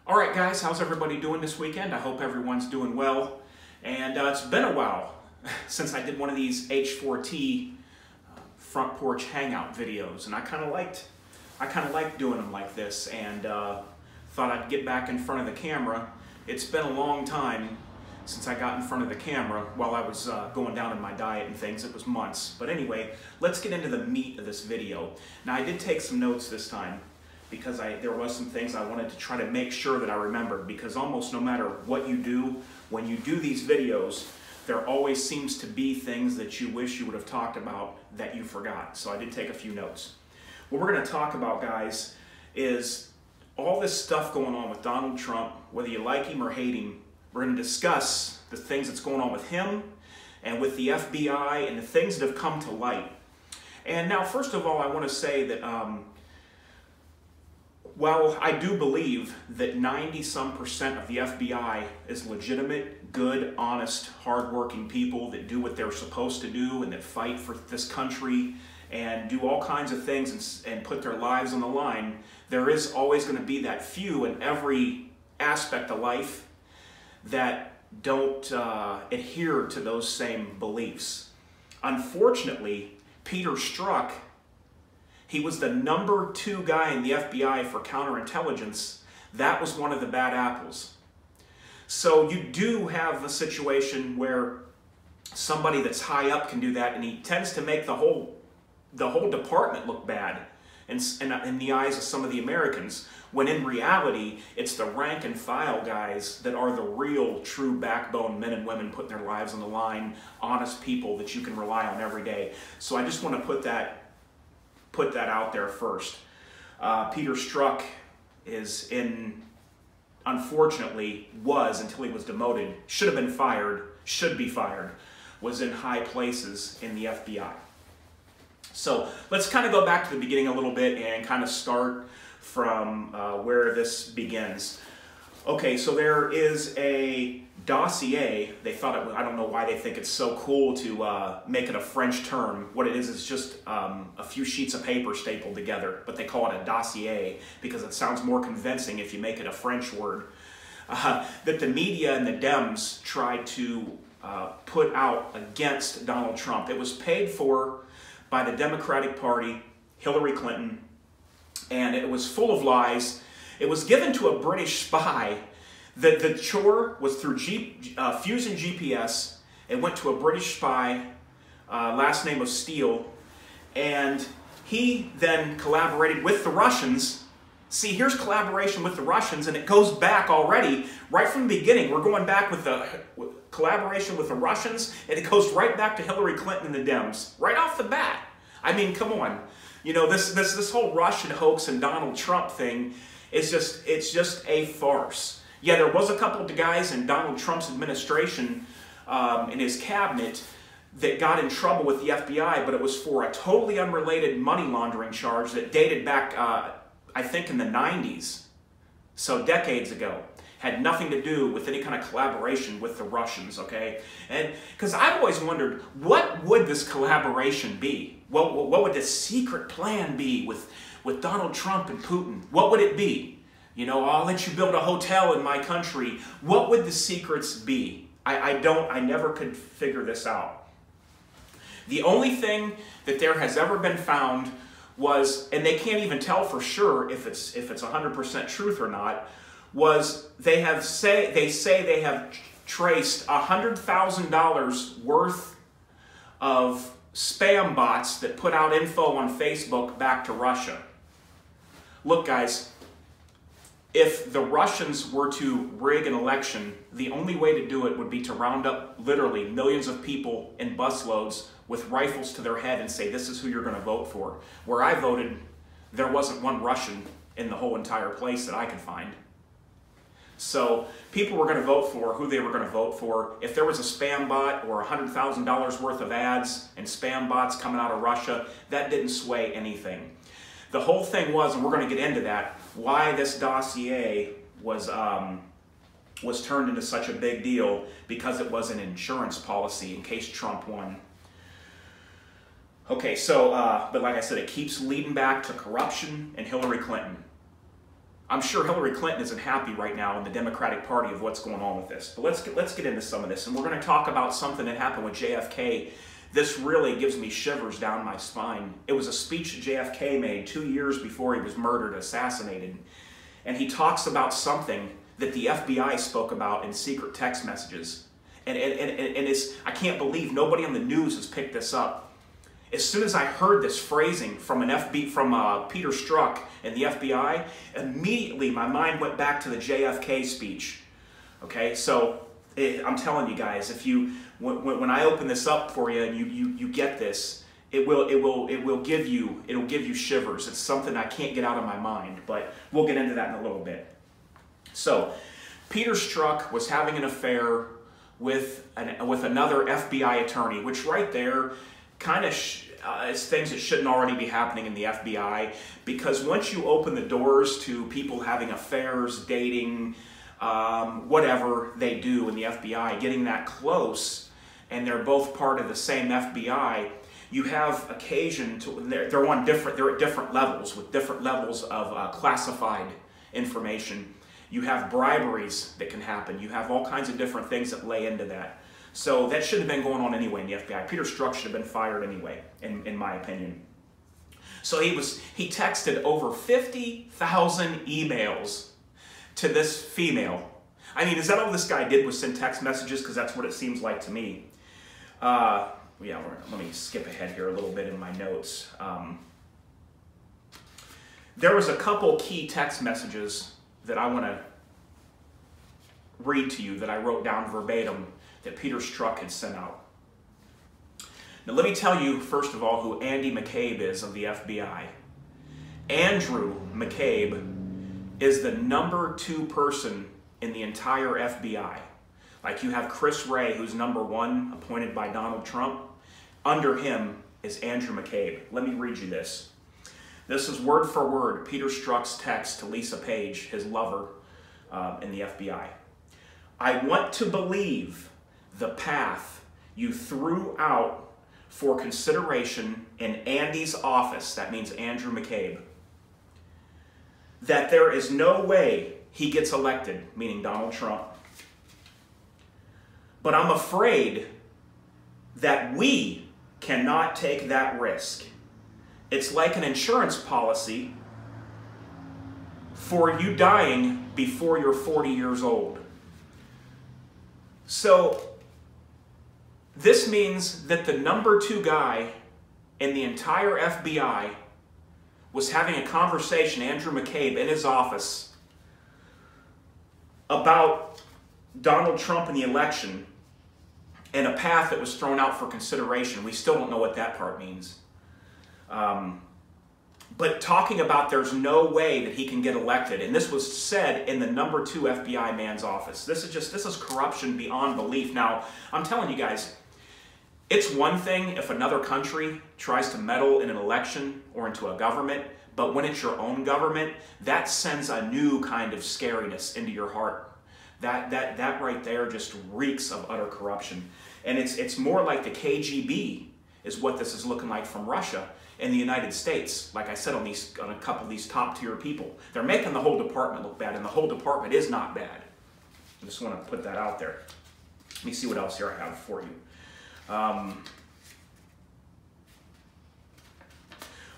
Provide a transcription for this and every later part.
All right, guys, how's everybody doing this weekend? I hope everyone's doing well. And it's been a while since I did one of these H4T front porch hangout videos, and I kind of liked doing them like this, and thought I'd get back in front of the camera. It's been a long time since I got in front of the camera while I was going down in my diet and things. It was months. But anyway, let's get into the meat of this video. Now, I did take some notes this time, because there was some things I wanted to try to make sure that I remembered, because almost no matter what you do, when you do these videos, there always seems to be things that you wish you would have talked about that you forgot. So I did take a few notes. What we're going to talk about, guys, is all this stuff going on with Donald Trump, whether you like him or hate him. We're going to discuss the things that's going on with him and with the FBI and the things that have come to light. And now, first of all, I want to say that while I do believe that 90-some% of the FBI is legitimate, good, honest, hardworking people that do what they're supposed to do and that fight for this country and do all kinds of things and put their lives on the line, there is always going to be that few in every aspect of life that don't adhere to those same beliefs. Unfortunately, Peter Strzok, he was the #2 guy in the FBI for counterintelligence. That was one of the bad apples. So you do have a situation where somebody that's high up can do that, and he tends to make the whole department look bad in the eyes of some of the Americans, when in reality, it's the rank and file guys that are the real, true backbone men and women putting their lives on the line, honest people that you can rely on every day. So I just want to put that out there first. Peter Strzok unfortunately was, until he was demoted, should have been fired, should be fired, was in high places in the FBI. So let's kind of go back to the beginning a little bit and kind of start from where this begins. Okay, so there is a dossier. They thought I don't know why they think it's so cool to make it a French term. What it is just a few sheets of paper stapled together, but they call it a dossier because it sounds more convincing if you make it a French word. That the media and the Dems tried to put out against Donald Trump. It was paid for by the Democratic Party, Hillary Clinton, and it was full of lies. It was given to a British spy. The chore was through Fusion GPS. It went to a British spy, last name was Steele, and he then collaborated with the Russians. See, here's collaboration with the Russians, and it goes back already, right from the beginning. We're going back with the collaboration with the Russians, and it goes right back to Hillary Clinton and the Dems, right off the bat. I mean, come on. You know, this whole Russian hoax and Donald Trump thing is it's just a farce. Yeah, there was a couple of guys in Donald Trump's administration, in his cabinet, that got in trouble with the FBI, but it was for a totally unrelated money laundering charge that dated back, I think, in the 90s, so decades ago. Had nothing to do with any kind of collaboration with the Russians, okay? And because I've always wondered, what would this collaboration be? What would the secret plan be with Donald Trump and Putin? What would it be? You know, I'll let you build a hotel in my country. What would the secrets be? I never could figure this out. The only thing that there has ever been found was, and they can't even tell for sure if it's 100% truth or not, was they say they have traced $100,000 worth of spam bots that put out info on Facebook back to Russia. Look, guys, if the Russians were to rig an election, the only way to do it would be to round up literally millions of people in busloads with rifles to their head and say, this is who you're going to vote for. Where I voted, there wasn't one Russian in the whole entire place that I could find. So people were going to vote for who they were going to vote for. If there was a spam bot or $100,000 worth of ads and spam bots coming out of Russia, that didn't sway anything. The whole thing was, and we're going to get into that, why this dossier was turned into such a big deal, because it was an insurance policy in case Trump won. Okay, so, but like I said, it keeps leading back to corruption and Hillary Clinton. I'm sure Hillary Clinton isn't happy right now in the Democratic Party of what's going on with this. But let's get into some of this. And we're going to talk about something that happened with JFK. This really gives me shivers down my spine. It was a speech that JFK made 2 years before he was murdered, assassinated. And he talks about something that the FBI spoke about in secret text messages. And it's, I can't believe nobody on the news has picked this up. As soon as I heard this phrasing from Peter Strzok and the FBI, immediately my mind went back to the JFK speech. Okay, so I'm telling you guys, if you when I open this up for you and you get this, it'll give you shivers. It's something I can't get out of my mind, but we'll get into that in a little bit. So, Peter Strzok was having an affair with another FBI attorney, which right there kind of is things that shouldn't already be happening in the FBI, because once you open the doors to people having affairs, dating, whatever they do in the FBI, getting that close, and they're both part of the same FBI, you have occasion to, they're at different levels, with different levels of classified information. You have briberies that can happen. You have all kinds of different things that lay into that. So that shouldn't have been going on anyway in the FBI. Peter Strzok should have been fired anyway, in my opinion. So he texted over 50,000 emails to this female. I mean, is that all this guy did was send text messages? Because that's what it seems like to me. Yeah, let me skip ahead here a little bit in my notes. There was a couple key text messages that I want to read to you that I wrote down verbatim that Peter Strzok had sent out. Now let me tell you, first of all, who Andy McCabe is of the FBI. Andrew McCabe is the #2 person in the entire FBI. Like you have Chris Wray, who's #1, appointed by Donald Trump. Under him is Andrew McCabe. Let me read you this. This is word for word Peter Strzok's text to Lisa Page, his lover in the FBI. I want to believe the path you threw out for consideration in Andy's office, that means Andrew McCabe, that there is no way he gets elected, meaning Donald Trump. But I'm afraid that we cannot take that risk. It's like an insurance policy for you dying before you're 40 years old. So this means that the #2 guy in the entire FBI was having a conversation, Andrew McCabe, in his office about Donald Trump and the election and a path that was thrown out for consideration. We still don't know what that part means. But talking about there's no way that he can get elected, and this was said in the #2 FBI man's office. This is corruption beyond belief. Now, I'm telling you guys, it's one thing if another country tries to meddle in an election or into a government, but when it's your own government, that sends a new kind of scariness into your heart. That right there just reeks of utter corruption. And it's more like the KGB is what this is looking like from Russia in the United States. Like I said, on a couple of these top tier people. They're making the whole department look bad, and the whole department is not bad. I just want to put that out there. Let me see what else here I have for you.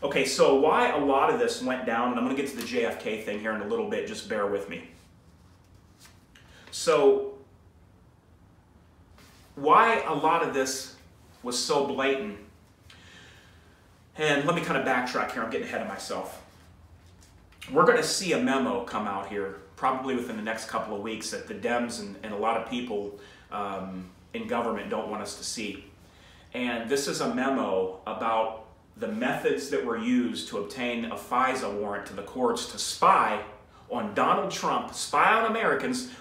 Okay, so why a lot of this went down, and I'm going to get to the JFK thing here in a little bit, just bear with me. So, why a lot of this was so blatant, and let me kind of backtrack here, I'm getting ahead of myself. We're going to see a memo come out here, probably within the next couple of weeks, that the Dems and a lot of people in government don't want us to see. And this is a memo about the methods that were used to obtain a FISA warrant to the courts to spy on Donald Trump, spy on Americans,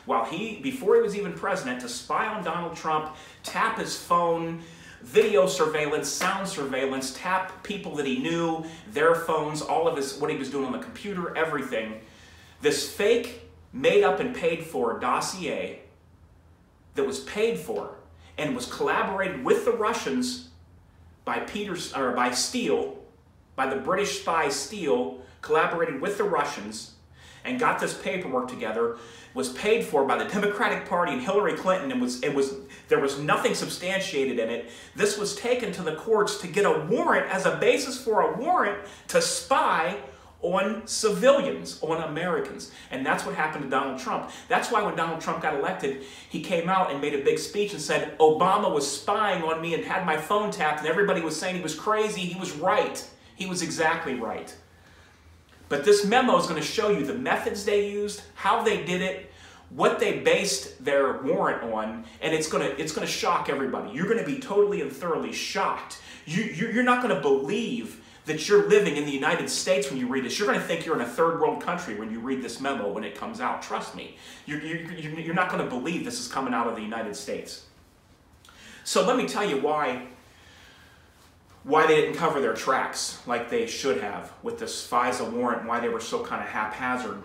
before he was even president, to spy on Donald Trump, tap his phone, video surveillance, sound surveillance, tap people that he knew, their phones, all of what he was doing on the computer, everything. This fake, made up and paid for dossier that was paid for and was collaborated with the Russians by Steele, by the British spy Steele, collaborated with the Russians, and got this paperwork together, was paid for by the Democratic Party and Hillary Clinton, and there was nothing substantiated in it. This was taken to the courts to get a warrant as a basis for a warrant to spy on civilians, on Americans. And that's what happened to Donald Trump. That's why when Donald Trump got elected, he came out and made a big speech and said, Obama was spying on me and had my phone tapped, and everybody was saying he was crazy. He was right. He was exactly right. But this memo is going to show you the methods they used, how they did it, what they based their warrant on, and it's going to shock everybody. You're going to be totally and thoroughly shocked. You're not going to believe that you're living in the United States when you read this. You're going to think you're in a third world country when you read this memo when it comes out. Trust me. You're not going to believe this is coming out of the United States. So let me tell you why they didn't cover their tracks like they should have with this FISA warrant, and why they were so kind of haphazard.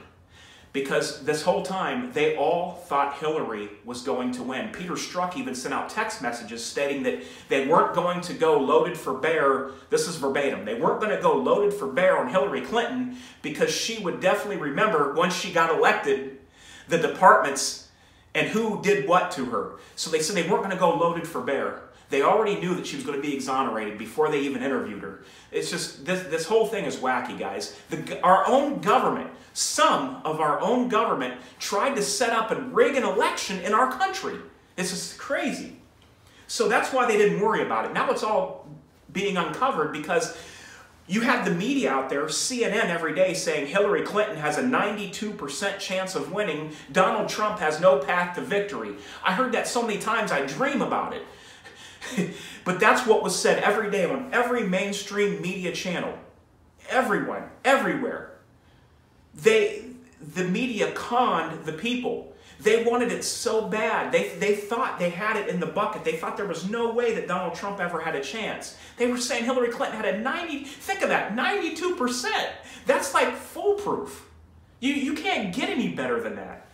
Because this whole time, they all thought Hillary was going to win. Peter Strzok even sent out text messages stating that they weren't going to go loaded for bear. This is verbatim. They weren't going to go loaded for bear on Hillary Clinton because she would definitely remember once she got elected the departments and who did what to her. So they said they weren't going to go loaded for bear. They already knew that she was going to be exonerated before they even interviewed her. It's just, this whole thing is wacky, guys. Our own government, some of our own government, tried to set up and rig an election in our country. It's just crazy. So that's why they didn't worry about it. Now it's all being uncovered because you have the media out there, CNN every day, saying Hillary Clinton has a 92% chance of winning. Donald Trump has no path to victory. I heard that so many times I dream about it. But that's what was said every day on every mainstream media channel. Everyone, everywhere. The media conned the people. They wanted it so bad. They thought they had it in the bucket. They thought there was no way that Donald Trump ever had a chance. They were saying Hillary Clinton had a think of that, 92%. That's like foolproof. You can't get any better than that.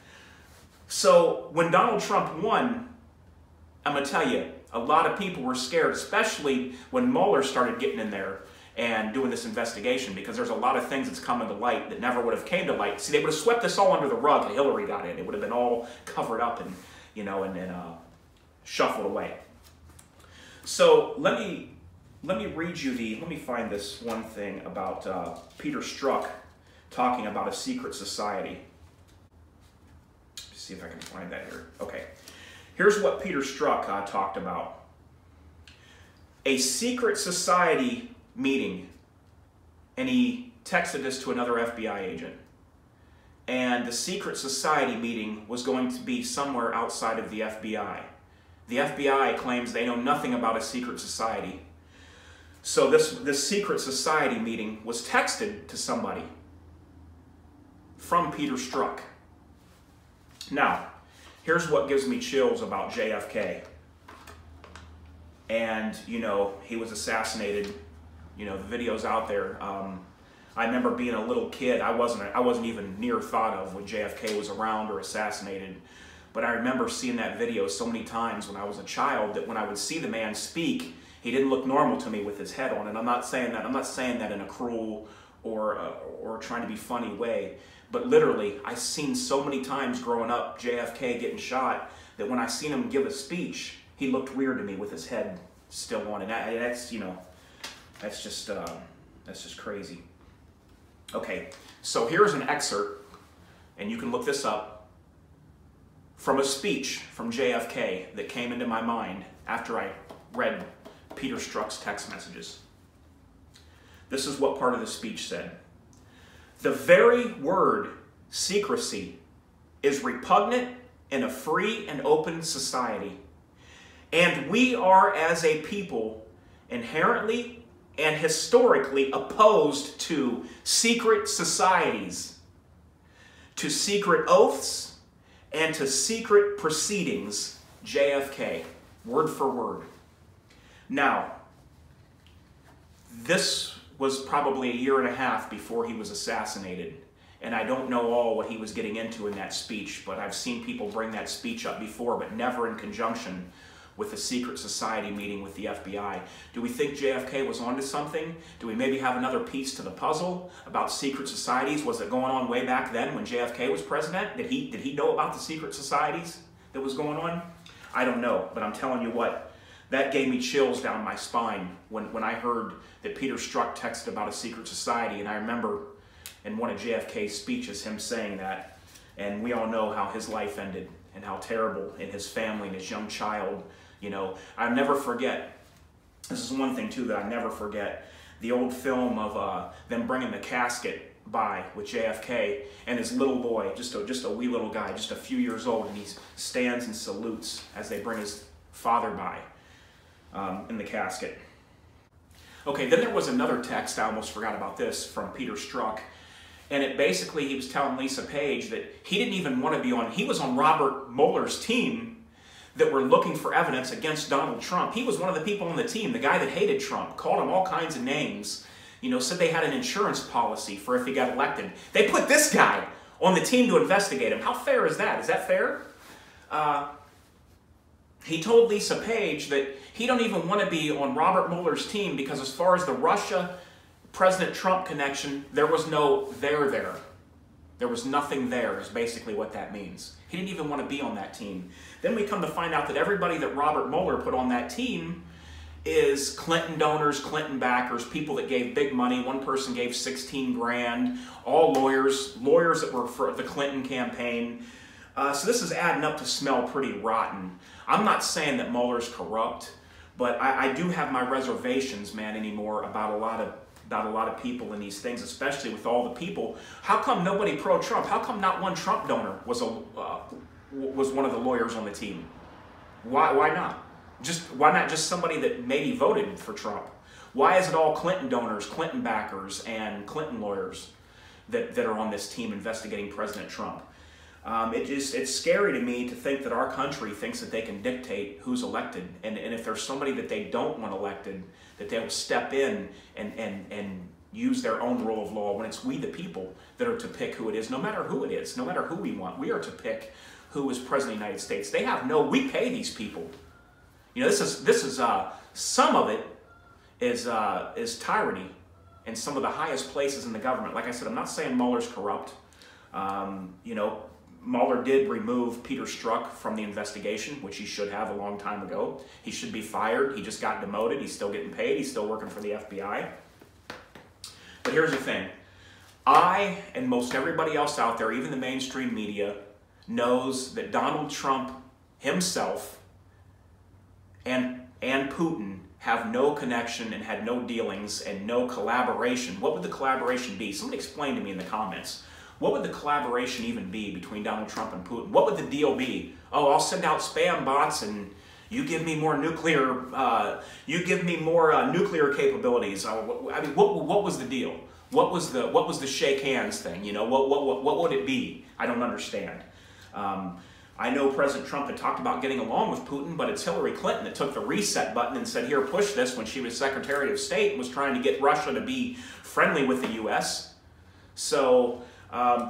So when Donald Trump won, I'm going to tell you, a lot of people were scared, especially when Mueller started getting in there and doing this investigation, because there's a lot of things that's coming to light that never would have came to light. See, they would have swept this all under the rug and Hillary got in. It would have been all covered up and, and shuffled away. So let me read you let me find this one thing about Peter Strzok talking about a secret society. Let's see if I can find that here. Okay. Here's what Peter Strzok talked about. A secret society meeting. And he texted this to another FBI agent. And the secret society meeting was going to be somewhere outside of the FBI. The FBI claims they know nothing about a secret society. So this secret society meeting was texted to somebody from Peter Strzok. Now, here's what gives me chills about JFK. And, he was assassinated. The video's out there. I remember being a little kid. I wasn't even near thought of when JFK was around or assassinated. But I remember seeing that video so many times when I was a child that when I would see the man speak, he didn't look normal to me with his head on. And I'm not saying that in a cruel or trying to be funny way. But literally, I've seen so many times growing up JFK getting shot that when I seen him give a speech, he looked weird to me with his head still on. And that's just crazy. Okay, so here's an excerpt, and you can look this up, from a speech from JFK that came into my mind after I read Peter Strzok's text messages. This is what part of the speech said. The very word secrecy is repugnant in a free and open society. And we are, as a people, inherently and historically opposed to secret societies, to secret oaths, and to secret proceedings. JFK, word for word. Now, this was probably a year and a half before he was assassinated. And I don't know all what he was getting into in that speech, but I've seen people bring that speech up before, but never in conjunction with a secret society meeting with the FBI. Do we think JFK was onto something? Do we maybe have another piece to the puzzle about secret societies? Was it going on way back then when JFK was president? Did he know about the secret societies that was going on? I don't know, but I'm telling you what, that gave me chills down my spine when I heard that Peter Strzok texted about a secret society, and I remember in one of JFK's speeches him saying that, and we all know how his life ended and how terrible, and his family and his young child, you know. I'll never forget, this is one thing too that I never forget, the old film of them bringing the casket by with JFK and his little boy, just a wee little guy, just a few years old, and he stands and salutes as they bring his father by in the casket. Okay, then there was another text, I almost forgot about this, from Peter Strzok. And it basically, he was telling Lisa Page that he didn't even want to be on, he was on Robert Mueller's team that were looking for evidence against Donald Trump. He was one of the people on the team, the guy that hated Trump, called him all kinds of names, you know, said they had an insurance policy for if he got elected. They put this guy on the team to investigate him. How fair is that? Is that fair? He told Lisa Page that he don't even want to be on Robert Mueller's team because as far as the Russia-President Trump connection, there was no there. There was nothing there is basically what that means. He didn't even want to be on that team. Then we come to find out that everybody that Robert Mueller put on that team is Clinton donors, Clinton backers, people that gave big money. One person gave 16 grand, all lawyers that were for the Clinton campaign. So this is adding up to smell pretty rotten. I'm not saying that Mueller's corrupt, but I do have my reservations, man, anymore about a lot of people in these things, especially with all the people. How come nobody pro-Trump? How come not one Trump donor was one of the lawyers on the team? Why not? Why not just somebody that maybe voted for Trump? Why is it all Clinton donors, Clinton backers, and Clinton lawyers that are on this team investigating President Trump? It's scary to me to think that our country thinks that they can dictate who's elected, and if there's somebody that they don't want elected, that they will step in and use their own rule of law when it's we the people that are to pick who it is, no matter who it is, no matter who we want. We are to pick who is President of the United States. They have we pay these people. You know, this is some of it is tyranny in some of the highest places in the government. Like I said, I'm not saying Mueller's corrupt. You know, Mueller did remove Peter Strzok from the investigation, which he should have a long time ago. He should be fired. He just got demoted. He's still getting paid. He's still working for the FBI. But here's the thing. I and most everybody else out there, even the mainstream media, knows that Donald Trump himself and Putin have no connection and had no dealings and no collaboration. What would the collaboration be? Somebody explain to me in the comments. What would the collaboration even be between Donald Trump and Putin? What would the deal be? Oh, I'll send out spam bots and you give me more nuclear. Nuclear capabilities. I mean, what was the deal? What was the shake hands thing? You know, what would it be? I don't understand. I know President Trump had talked about getting along with Putin, but it's Hillary Clinton that took the reset button and said, here, push this, when she was Secretary of State and was trying to get Russia to be friendly with the U.S. So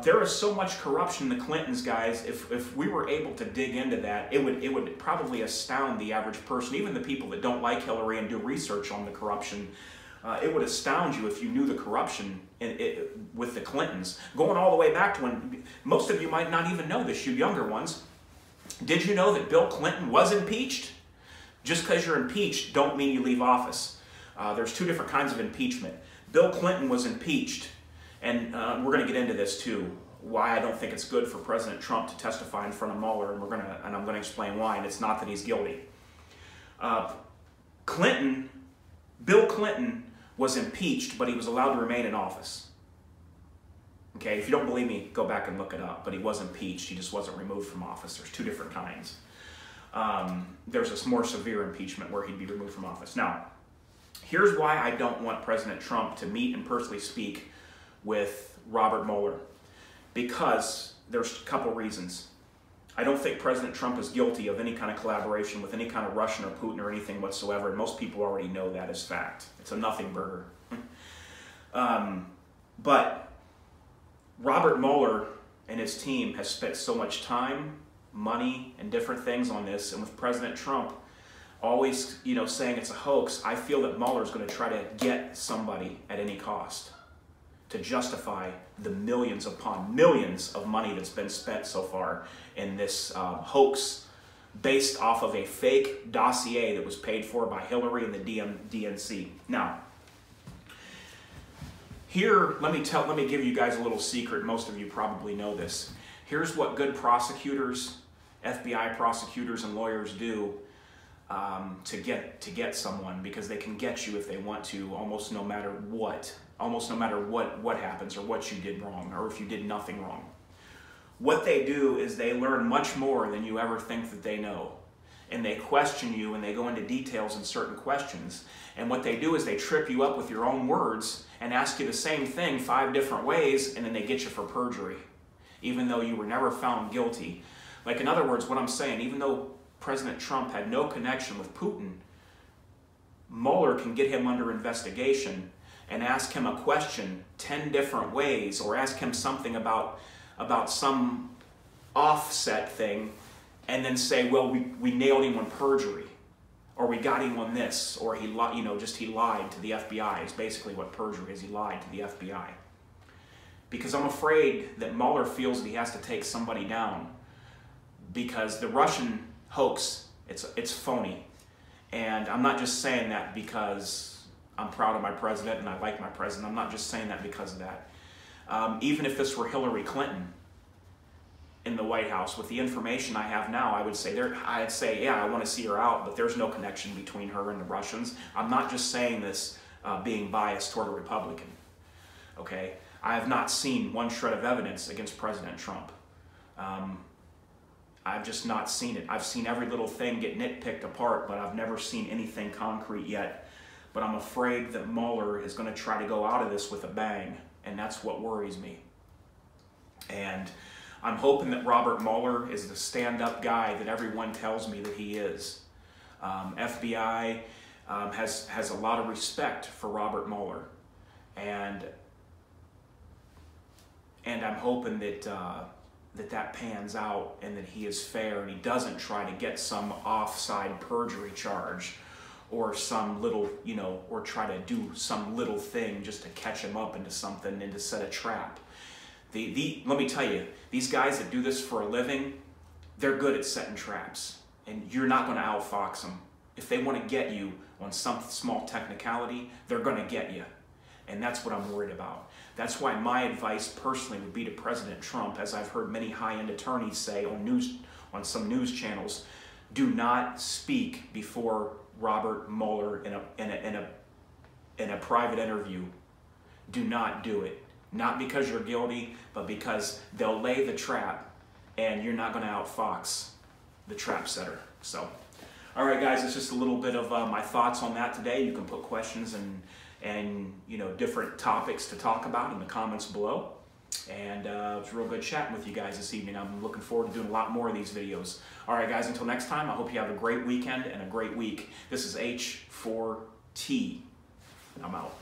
there is so much corruption in the Clintons, guys. If we were able to dig into that, it would probably astound the average person, even the people that don't like Hillary and do research on the corruption. It would astound you if you knew the corruption with the Clintons. Going all the way back to when, most of you might not even know this, you younger ones. Did you know that Bill Clinton was impeached? Just because you're impeached don't mean you leave office. There's two different kinds of impeachment. Bill Clinton was impeached, and we're going to get into this too, why I don't think it's good for President Trump to testify in front of Mueller, and I'm going to explain why, and it's not that he's guilty. Bill Clinton was impeached, but he was allowed to remain in office. Okay, if you don't believe me, go back and look it up. But he was impeached. He just wasn't removed from office. There's two different kinds. There's this more severe impeachment where he'd be removed from office. Now, here's why I don't want President Trump to meet and personally speak with Robert Mueller. Because there's a couple reasons. I don't think President Trump is guilty of any kind of collaboration with any kind of Russian or Putin or anything whatsoever. And most people already know that as fact. It's a nothing burger. But Robert Mueller and his team has spent so much time, money, and different things on this, and with President Trump, always, you know, saying it's a hoax, I feel that Mueller's going to try to get somebody at any cost to justify the millions upon millions of money that's been spent so far in this hoax based off of a fake dossier that was paid for by Hillary and the DNC. Now, here, let me give you guys a little secret. Most of you probably know this. Here's what good prosecutors, FBI prosecutors and lawyers do to get someone, because they can get you if they want to, almost no matter what happens or what you did wrong or if you did nothing wrong. What they do is they learn much more than you ever think that they know. And they question you and they go into details in certain questions. And what they do is they trip you up with your own words and ask you the same thing 5 different ways, and then they get you for perjury, even though you were never found guilty. Like, in other words, what I'm saying, even though President Trump had no connection with Putin, Mueller can get him under investigation and ask him a question 10 different ways, or ask him something about some offset thing, and then say, well, we nailed him on perjury, or we got him on this, or he lied to the FBI is basically what perjury is. He lied to the FBI. Because I'm afraid that Mueller feels that he has to take somebody down, because the Russian hoax, it's phony. And I'm not just saying that because I'm proud of my president and I like my president. I'm not just saying that because of that. Even if this were Hillary Clinton in the White House, with the information I have now, I'd say, yeah, I want to see her out, but there's no connection between her and the Russians. I'm not just saying this being biased toward a Republican, okay? I have not seen one shred of evidence against President Trump. I've just not seen it. I've seen every little thing get nitpicked apart, but I've never seen anything concrete yet. But I'm afraid that Mueller is going to try to go out of this with a bang, and that's what worries me. And I'm hoping that Robert Mueller is the stand-up guy that everyone tells me that he is. FBI has a lot of respect for Robert Mueller, and I'm hoping that that pans out and that he is fair and he doesn't try to get some offside perjury charge or some little, you know, or try to do some little thing just to catch him up into something and to set a trap. Let me tell you, these guys that do this for a living, they're good at setting traps, and you're not going to outfox them. If they want to get you on some small technicality, they're going to get you. And that's what I'm worried about. That's why my advice personally would be to President Trump, as I've heard many high-end attorneys say on some news channels, do not speak before Robert Mueller in a private interview. Do not do it. Not because you're guilty, but because they'll lay the trap and you're not going to outfox the trap setter. So, all right, guys, it's just a little bit of my thoughts on that today. You can put questions and you know, different topics to talk about in the comments below. And it was real good chatting with you guys this evening. I'm looking forward to doing a lot more of these videos. All right, guys, until next time, I hope you have a great weekend and a great week. This is H4T. I'm out.